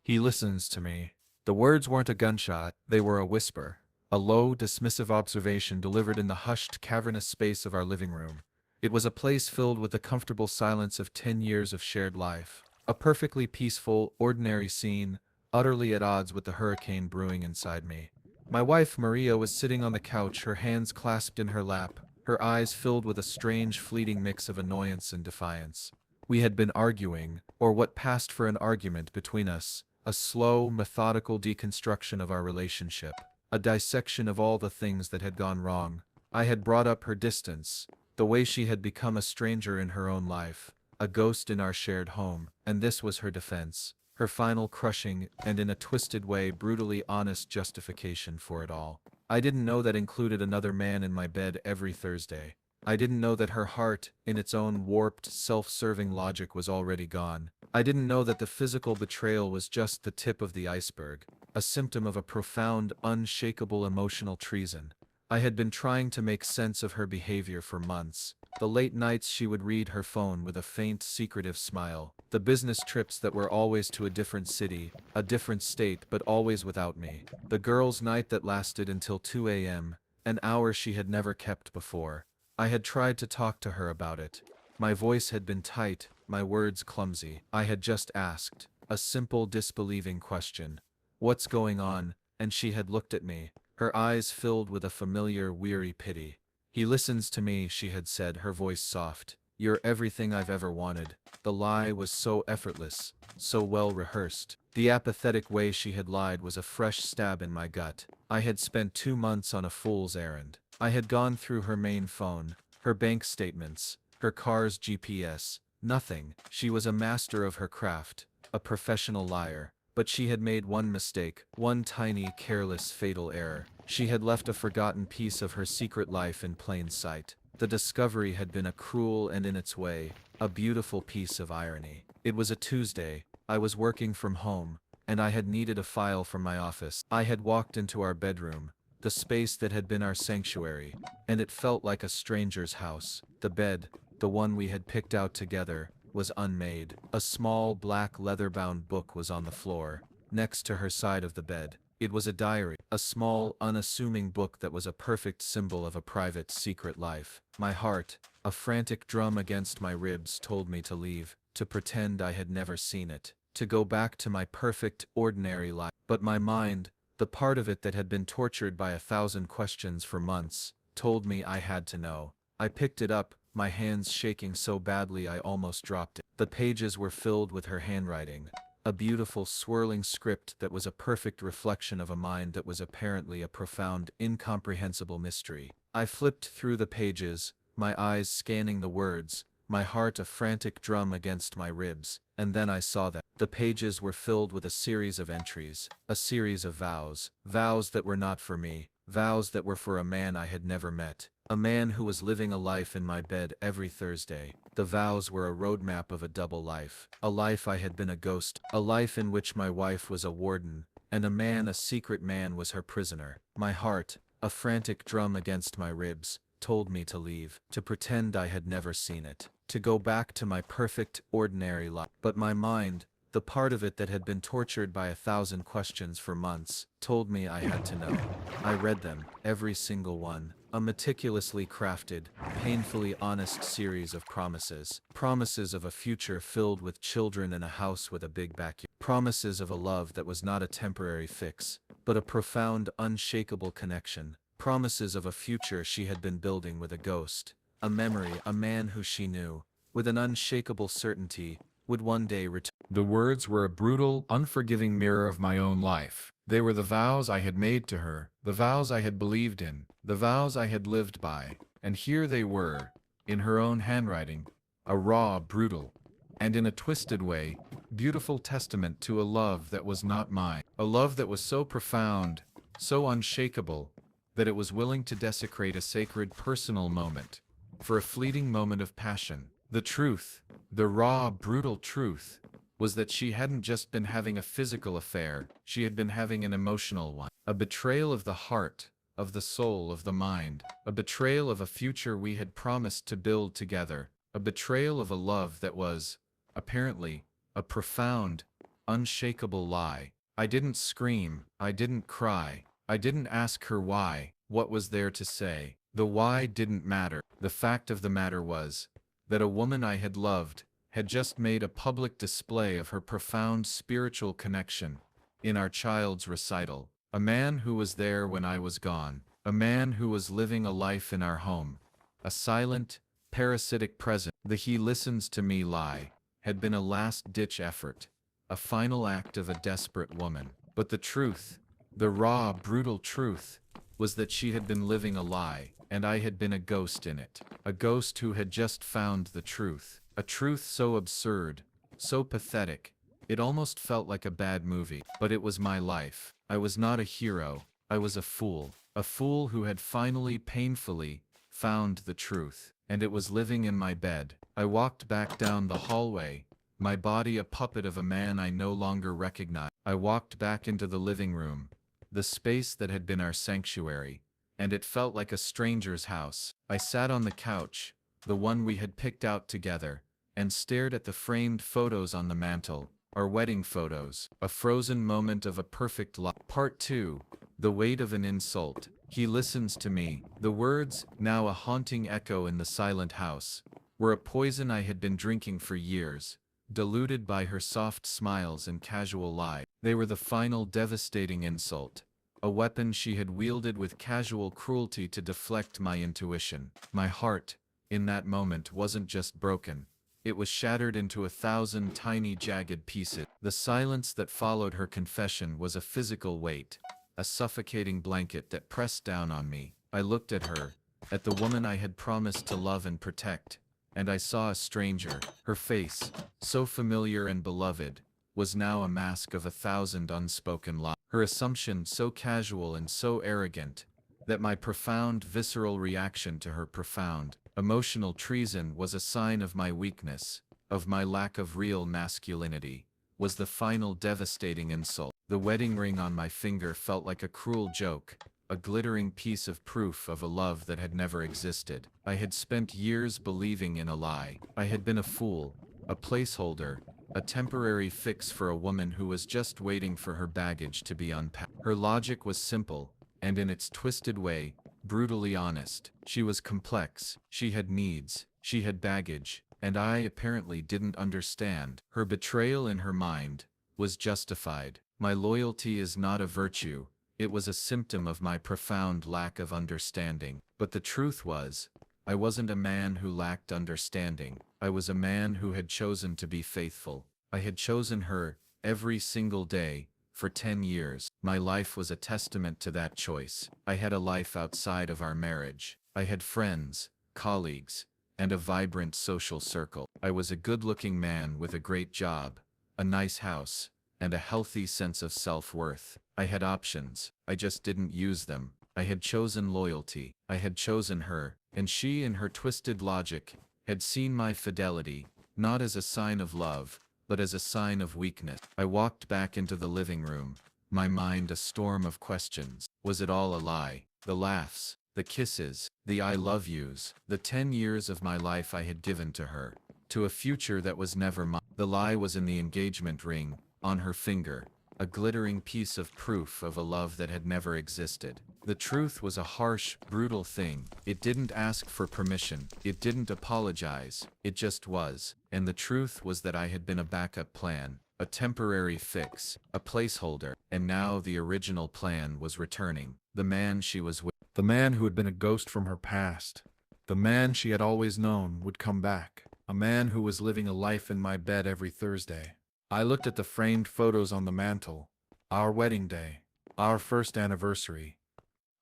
He listens to me. The words weren't a gunshot, they were a whisper. A low, dismissive observation delivered in the hushed, cavernous space of our living room. It was a place filled with the comfortable silence of 10 years of shared life. A perfectly peaceful, ordinary scene, utterly at odds with the hurricane brewing inside me. My wife, Maria, was sitting on the couch, her hands clasped in her lap, her eyes filled with a strange, fleeting mix of annoyance and defiance. We had been arguing, or what passed for an argument between us, a slow, methodical deconstruction of our relationship, a dissection of all the things that had gone wrong. I had brought up her distance, the way she had become a stranger in her own life, a ghost in our shared home, and this was her defense, her final crushing and in a twisted way brutally honest justification for it all. I didn't know that included another man in my bed every Thursday. I didn't know that her heart, in its own warped, self-serving logic, was already gone. I didn't know that the physical betrayal was just the tip of the iceberg, a symptom of a profound, unshakable emotional treason. I had been trying to make sense of her behavior for months. The late nights she would read her phone with a faint, secretive smile. The business trips that were always to a different city, a different state, but always without me. The girls' night that lasted until 2 a.m., an hour she had never kept before. I had tried to talk to her about it. My voice had been tight, my words clumsy. I had just asked a simple, disbelieving question. "What's going on?" And she had looked at me, her eyes filled with a familiar, weary pity. "He listens to me," she had said, her voice soft. "You're everything I've ever wanted." The lie was so effortless, so well rehearsed. The apathetic way she had lied was a fresh stab in my gut. I had spent 2 months on a fool's errand. I had gone through her main phone, her bank statements, her car's GPS. Nothing. She was a master of her craft, a professional liar. But she had made one mistake, one tiny, careless, fatal error. She had left a forgotten piece of her secret life in plain sight. The discovery had been a cruel and, in its way, a beautiful piece of irony. It was a Tuesday. I was working from home, and I had needed a file from my office. I had walked into our bedroom, the space that had been our sanctuary, and it felt like a stranger's house. The bed, the one we had picked out together, was unmade. A small, black, leather-bound book was on the floor, next to her side of the bed. It was a diary, a small, unassuming book that was a perfect symbol of a private, secret life. My heart, a frantic drum against my ribs, told me to leave, to pretend I had never seen it, to go back to my perfect, ordinary life. But my mind, the part of it that had been tortured by 1,000 questions for months, told me I had to know. I picked it up, my hands shaking so badly I almost dropped it. The pages were filled with her handwriting, a beautiful swirling script that was a perfect reflection of a mind that was apparently a profound, incomprehensible mystery. I flipped through the pages, my eyes scanning the words, my heart a frantic drum against my ribs, and then I saw that the pages were filled with a series of entries, a series of vows, vows that were not for me, vows that were for a man I had never met. A man who was living a life in my bed every Thursday. The vows were a roadmap of a double life. A life I had been a ghost, a life in which my wife was a warden, and a secret man, was her prisoner. My heart, a frantic drum against my ribs, told me to leave, to pretend I had never seen it, to go back to my perfect, ordinary life. But my mind, the part of it that had been tortured by 1,000 questions for months, told me I had to know. I read them, every single one. A meticulously crafted, painfully honest series of promises. Promises of a future filled with children and a house with a big backyard. Promises of a love that was not a temporary fix, but a profound, unshakable connection. Promises of a future she had been building with a ghost, a memory, a man who she knew, with an unshakable certainty, would one day return. The words were a brutal, unforgiving mirror of my own life. They were the vows I had made to her, the vows I had believed in, the vows I had lived by, and here they were, in her own handwriting, a raw, brutal, and in a twisted way, beautiful testament to a love that was not mine, a love that was so profound, so unshakable, that it was willing to desecrate a sacred personal moment, for a fleeting moment of passion. The truth, the raw, brutal truth, was that she hadn't just been having a physical affair, she had been having an emotional one. A betrayal of the heart, of the soul, of the mind. A betrayal of a future we had promised to build together. A betrayal of a love that was, apparently, a profound, unshakable lie. I didn't scream, I didn't cry, I didn't ask her why. What was there to say? The why didn't matter. The fact of the matter was that a woman I had loved had just made a public display of her profound spiritual connection in our child's recital. A man who was there when I was gone. A man who was living a life in our home. A silent, parasitic presence. The "he listens to me" lie had been a last-ditch effort, a final act of a desperate woman. But the truth, the raw, brutal truth, was that she had been living a lie, and I had been a ghost in it. A ghost who had just found the truth. A truth so absurd, so pathetic, it almost felt like a bad movie. But it was my life. I was not a hero, I was a fool. A fool who had finally, painfully, found the truth. And it was living in my bed. I walked back down the hallway, my body a puppet of a man I no longer recognized. I walked back into the living room, the space that had been our sanctuary, and it felt like a stranger's house. I sat on the couch, the one we had picked out together, and stared at the framed photos on the mantel, our wedding photos, a frozen moment of a perfect life. Part 2. The weight of an insult. He listens to me. The words, now a haunting echo in the silent house, were a poison I had been drinking for years, diluted by her soft smiles and casual lies. They were the final devastating insult, a weapon she had wielded with casual cruelty to deflect my intuition. My heart, in that moment, wasn't just broken. It was shattered into 1,000 tiny jagged pieces. The silence that followed her confession was a physical weight, a suffocating blanket that pressed down on me. I looked at her, at the woman I had promised to love and protect, and I saw a stranger. Her face, so familiar and beloved, was now a mask of 1,000 unspoken lies. Her assumption so casual and so arrogant, that my profound visceral reaction to her profound, emotional treason was a sign of my weakness, of my lack of real masculinity, was the final devastating insult. The wedding ring on my finger felt like a cruel joke, a glittering piece of proof of a love that had never existed. I had spent years believing in a lie. I had been a fool, a placeholder, a temporary fix for a woman who was just waiting for her baggage to be unpacked. Her logic was simple, and in its twisted way, brutally honest. She was complex, she had needs, she had baggage, and I apparently didn't understand. Her betrayal in her mind was justified. My loyalty is not a virtue, it was a symptom of my profound lack of understanding. But the truth was, I wasn't a man who lacked understanding. I was a man who had chosen to be faithful. I had chosen her, every single day, for 10 years. My life was a testament to that choice. I had a life outside of our marriage. I had friends, colleagues, and a vibrant social circle. I was a good-looking man with a great job, a nice house, and a healthy sense of self-worth. I had options. I just didn't use them. I had chosen loyalty. I had chosen her, and she, in her twisted logic, had seen my fidelity, not as a sign of love, but as a sign of weakness. I walked back into the living room, my mind a storm of questions. Was it all a lie? The laughs, the kisses, the I love yous, the 10 years of my life I had given to her, to a future that was never mine. The lie was in the engagement ring, on her finger, a glittering piece of proof of a love that had never existed. The truth was a harsh, brutal thing. It didn't ask for permission. It didn't apologize. It just was. And the truth was that I had been a backup plan, a temporary fix, a placeholder. And now the original plan was returning. The man she was with. The man who had been a ghost from her past. The man she had always known would come back. A man who was living a life in my bed every Thursday. I looked at the framed photos on the mantel. Our wedding day. Our first anniversary.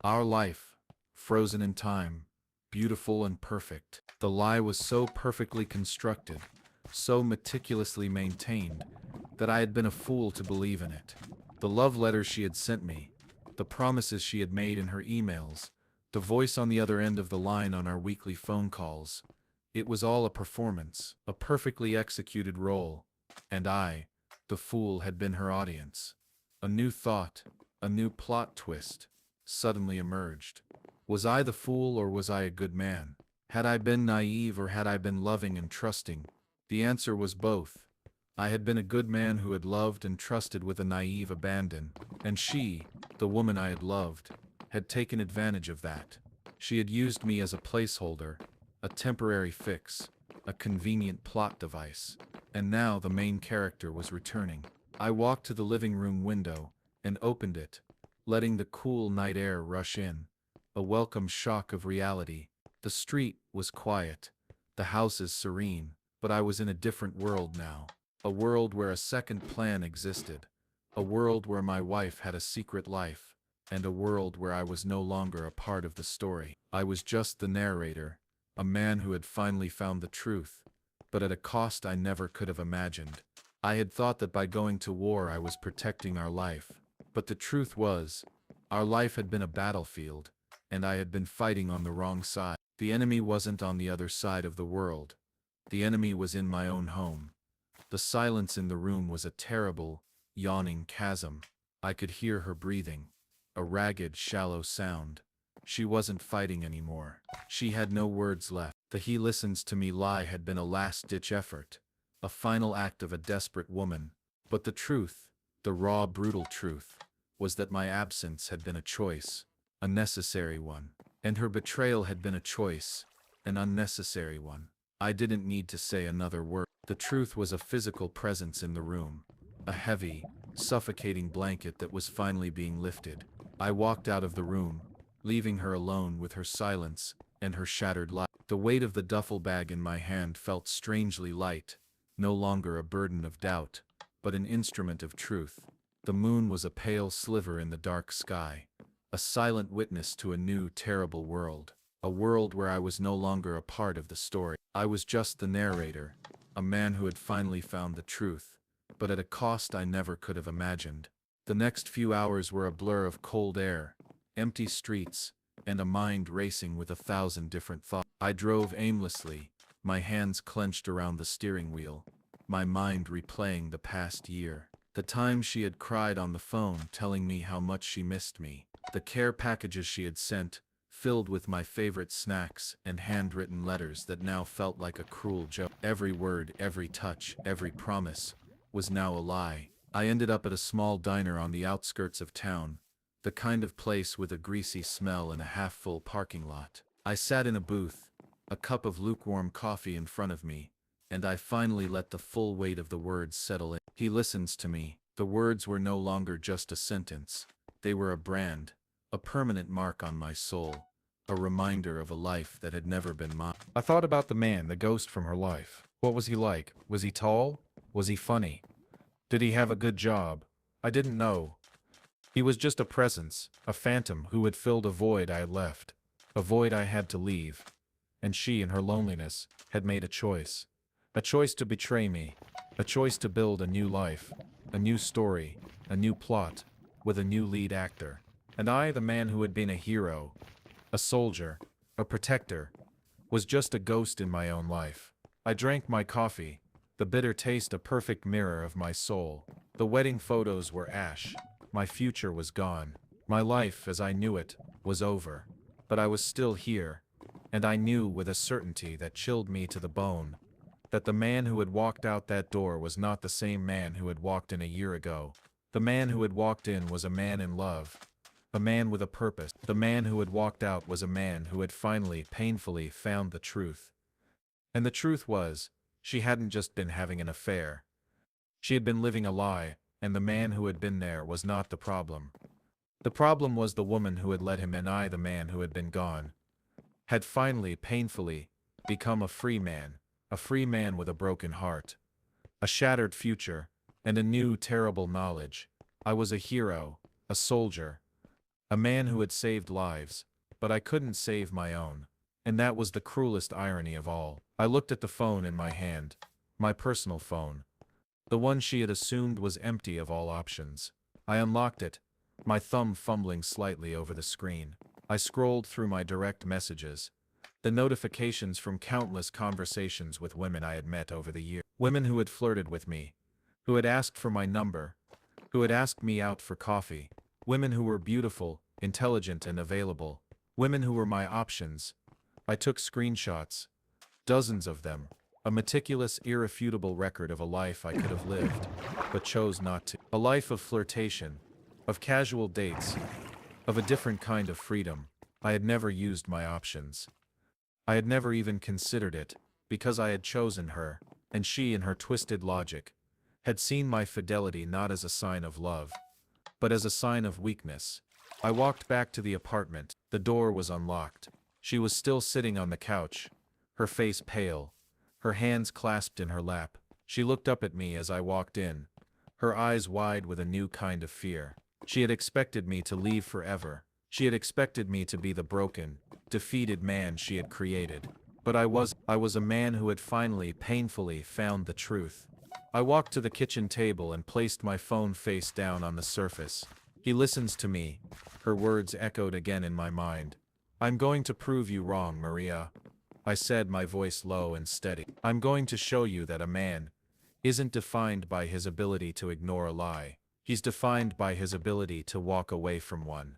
Our life, frozen in time, beautiful and perfect. The lie was so perfectly constructed, so meticulously maintained, that I had been a fool to believe in it. The love letters she had sent me, the promises she had made in her emails, the voice on the other end of the line on our weekly phone calls. It was all a performance, a perfectly executed role, and I, the fool, had been her audience. A new thought, a new plot twist, suddenly emerged. Was I the fool, or was I a good man? Had I been naive, or had I been loving and trusting? The answer was both. I had been a good man who had loved and trusted with a naive abandon, and she, the woman I had loved, had taken advantage of that. She had used me as a placeholder, a temporary fix, a convenient plot device, and now the main character was returning. I walked to the living room window and opened it, letting the cool night air rush in, a welcome shock of reality. The street was quiet, the houses serene, but I was in a different world now. A world where a second plan existed, a world where my wife had a secret life, and a world where I was no longer a part of the story. I was just the narrator, a man who had finally found the truth, but at a cost I never could have imagined. I had thought that by going to war I was protecting our life, but the truth was, our life had been a battlefield, and I had been fighting on the wrong side. The enemy wasn't on the other side of the world. The enemy was in my own home. The silence in the room was a terrible, yawning chasm. I could hear her breathing, a ragged, shallow sound. She wasn't fighting anymore. She had no words left. The "he listens to me" lie had been a last-ditch effort, a final act of a desperate woman. But the truth, the raw, brutal truth, was that my absence had been a choice, a necessary one. And her betrayal had been a choice, an unnecessary one. I didn't need to say another word. The truth was a physical presence in the room, a heavy, suffocating blanket that was finally being lifted. I walked out of the room, leaving her alone with her silence and her shattered life. The weight of the duffel bag in my hand felt strangely light, no longer a burden of doubt, but an instrument of truth. The moon was a pale sliver in the dark sky, a silent witness to a new, terrible world, a world where I was no longer a part of the story. I was just the narrator, a man who had finally found the truth, but at a cost I never could have imagined. The next few hours were a blur of cold air, empty streets, and a mind racing with 1,000 different thoughts. I drove aimlessly, my hands clenched around the steering wheel, my mind replaying the past year. The time she had cried on the phone telling me how much she missed me, the care packages she had sent, filled with my favorite snacks and handwritten letters that now felt like a cruel joke. Every word, every touch, every promise was now a lie. I ended up at a small diner on the outskirts of town, the kind of place with a greasy smell and a half-full parking lot. I sat in a booth, a cup of lukewarm coffee in front of me, and I finally let the full weight of the words settle in. He listens to me. The words were no longer just a sentence. They were a brand, a permanent mark on my soul, a reminder of a life that had never been mine. I thought about the man, the ghost from her life. What was he like? Was he tall? Was he funny? Did he have a good job? I didn't know. He was just a presence, a phantom who had filled a void I had left, a void I had to leave. And she, in her loneliness, had made a choice. A choice to betray me, a choice to build a new life, a new story, a new plot, with a new lead actor. And I, the man who had been a hero, a soldier, a protector, was just a ghost in my own life. I drank my coffee, the bitter taste a perfect mirror of my soul. The wedding photos were ash. My future was gone. My life, as I knew it, was over. But I was still here, and I knew with a certainty that chilled me to the bone, that the man who had walked out that door was not the same man who had walked in a year ago. The man who had walked in was a man in love, a man with a purpose. The man who had walked out was a man who had finally, painfully found the truth. And the truth was, she hadn't just been having an affair. She had been living a lie, and the man who had been there was not the problem. The problem was the woman who had let him, and I, the man who had been gone, had finally, painfully, become a free man with a broken heart, a shattered future, and a new, terrible knowledge. I was a hero, a soldier, a man who had saved lives, but I couldn't save my own. And that was the cruelest irony of all. I looked at the phone in my hand, my personal phone. The one she had assumed was empty of all options. I unlocked it, my thumb fumbling slightly over the screen. I scrolled through my direct messages, the notifications from countless conversations with women I had met over the years. Women who had flirted with me, who had asked for my number, who had asked me out for coffee. Women who were beautiful, intelligent, and available. Women who were my options. I took screenshots, dozens of them, A meticulous, irrefutable record of a life I could have lived, but chose not to. A life of flirtation, of casual dates, of a different kind of freedom. I had never used my options. I had never even considered it, because I had chosen her, and she, in her twisted logic, had seen my fidelity not as a sign of love, but as a sign of weakness. I walked back to the apartment. The door was unlocked. She was still sitting on the couch, her face pale, her hands clasped in her lap. She looked up at me as I walked in, her eyes wide with a new kind of fear. She had expected me to leave forever. She had expected me to be the broken, defeated man she had created. But I was a man who had finally, painfully found the truth. I walked to the kitchen table and placed my phone face down on the surface. He listens to me. Her words echoed again in my mind. I'm going to prove you wrong, Maria. I said, my voice low and steady. I'm going to show you that a man isn't defined by his ability to ignore a lie. He's defined by his ability to walk away from one.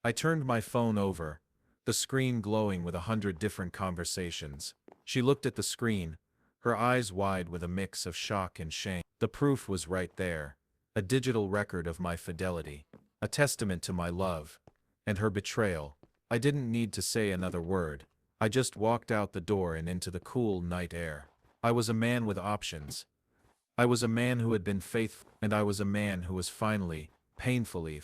I turned my phone over, the screen glowing with 100 different conversations. She looked at the screen, her eyes wide with a mix of shock and shame. The proof was right there, a digital record of my fidelity, a testament to my love, and her betrayal. I didn't need to say another word. I just walked out the door and into the cool night air. I was a man with options. I was a man who had been faithful, and I was a man who was finally, painfully